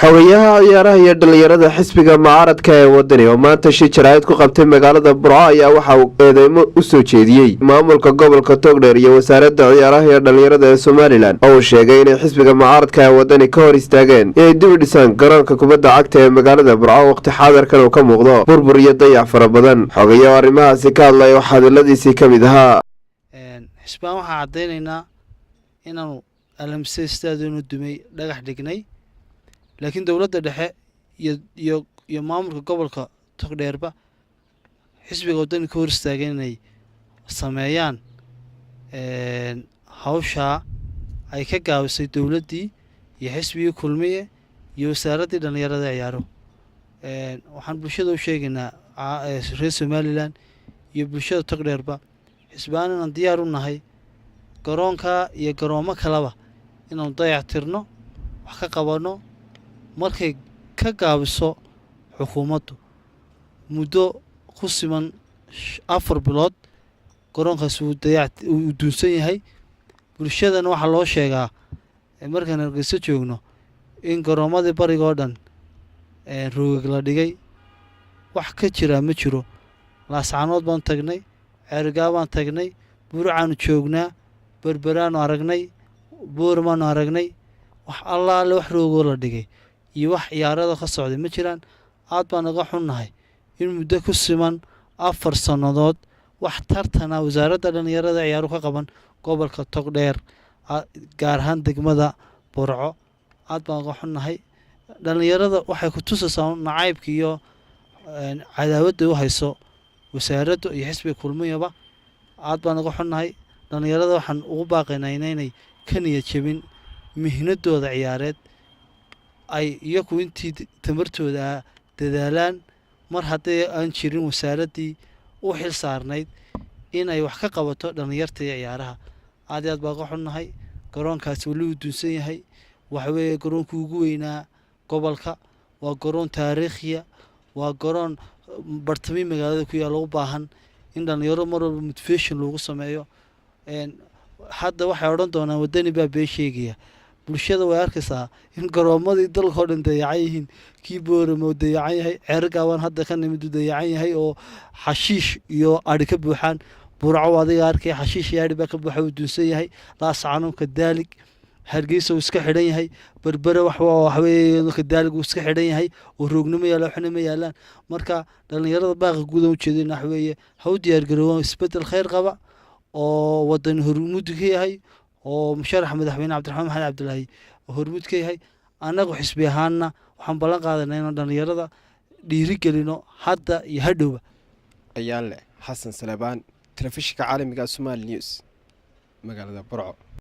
Xohayha Ciyaaraha iyo Dhalinyarada Xisbiga Mucaaradka ee Waddani oo maanta jaraa'id ku qabtay magaalada Burco ayaa waxa uu eedeymo u soo jeediyay maamulka gobolka Togdheer iyo wasaaradda Ciyaaraha iyo Dhalinyarada ee Somaliland oo uu sheegay in xisbiga mucaaradka ee Waddani ka hor istaageen inay dib u dhisaan garoonka kubadda cagta ee magaalada Burco waqti xaadirkan uu ka muuqdo burbur iyo dayac fara badan. Xohayha arrimahaasi ka hadlay oo hadaladiisii ka mid ahaa xisbaan waxa cadeynaynaa inaanu alamsay istaadino dumay dhagax dhignay laakiin dawladda dhexe iyo maamulka gobolka Togdheerba xisbiga Waddani ka hor istaageen inay sameeyaan hawsha ay ka gaabisay dawladdii iyo xisbigii kulmiye iyo wasaaradda dhalinyarada Ciyaraha waxaan bulshada u sheegaynaa reer Somaliland iyo bulshada Togdheerba xisbaan aan diyaar u nahay garoonka iyo garoomo kaleba inaan dayactirno wax ka qabano markay ka gaabiso xukuumaddu muddo ku siman 4 bilood garoonkaas uu duunsan yahay bulshadana waxa loo sheegaa markaan Hargeysa joogno in garoomadii bariga oo dhan roog la dhigay wax ka jira ma jiro laascaanood baan tagnay Cergaa baan tagnay Burcaanu joognaa Berberaanu aragnay Boormaanu aragnay wax allaale wax roogoo la dhigay iyo wax ciyaarada ka socday ma jiraan aad baan uga xunnahay in muddo ku siman 4 sanadood wax tartana wasaaradda dhalinyarada Ciyaaruhu ka qaban gobolka Togdheer gaar ahaan degmada Burco aad baan uga xunnahay dhalinyarada waxay ku tusaysaa nacaybka iyo cadaawadda u hayso wasaaradda iyo xisbiga kulmiyaba aad baan uga xunnahay dhalinyarada waxaan ugu baaqaynaa inay ka niyad jabin mihnadooda ciyaareed ay iyagu intii tamartooda dadaalaan mar haddii aan jirin wasaaraddii u xil saarnayd inay wax ka qabato dhalinyarta iyo ciyaaraha aad baan uga xunnahay garoonkaasi wali uu duunsan yahay waxa weeye garoonka ugu weynaa gobolka waa garoon taariikhiya waa garoon bartami magaalada ku yaal u baahan in dhalinyaro mar walba motivation loogu sameeyo hadda waxay odhan doonaan Waddani baa been sheegaya bulshada way arkaysaa in garoomadii dalka oo dhan dayacan yihiin kii Booramo dayacan yahay Cergaa waan hadda ka nimid dayacan yahay oo xashiish iyo ari ka buuxaan Burco adiga arkay xashiish iyo ari baa ka buuxa uu duunsan yahay laascaanood ka daalig Hargeysa uu iska xidhan yahay Berbera wax weeye ka daalig uu iska xidhan yahay oo roognimo yaalo xunimo yaalaan marka dhalinyarada baaqa guud u jeedina wax weeye ha u diyaar garoobaan isbedel khayr qaba oo Waddani hormuud ka yahay oo musharax madaxweyne Cabdiraxmaan Maxamed Cabdilaahi hormuud ka yahay anagu xisbi ahaanna waxaan ballan qaadanaa in dhalinyarada dhiiri gelino hadda iyo hadhowba ayaan leh Xasan Salabaan telefishinka caalamiga Somali News magaalada Burco.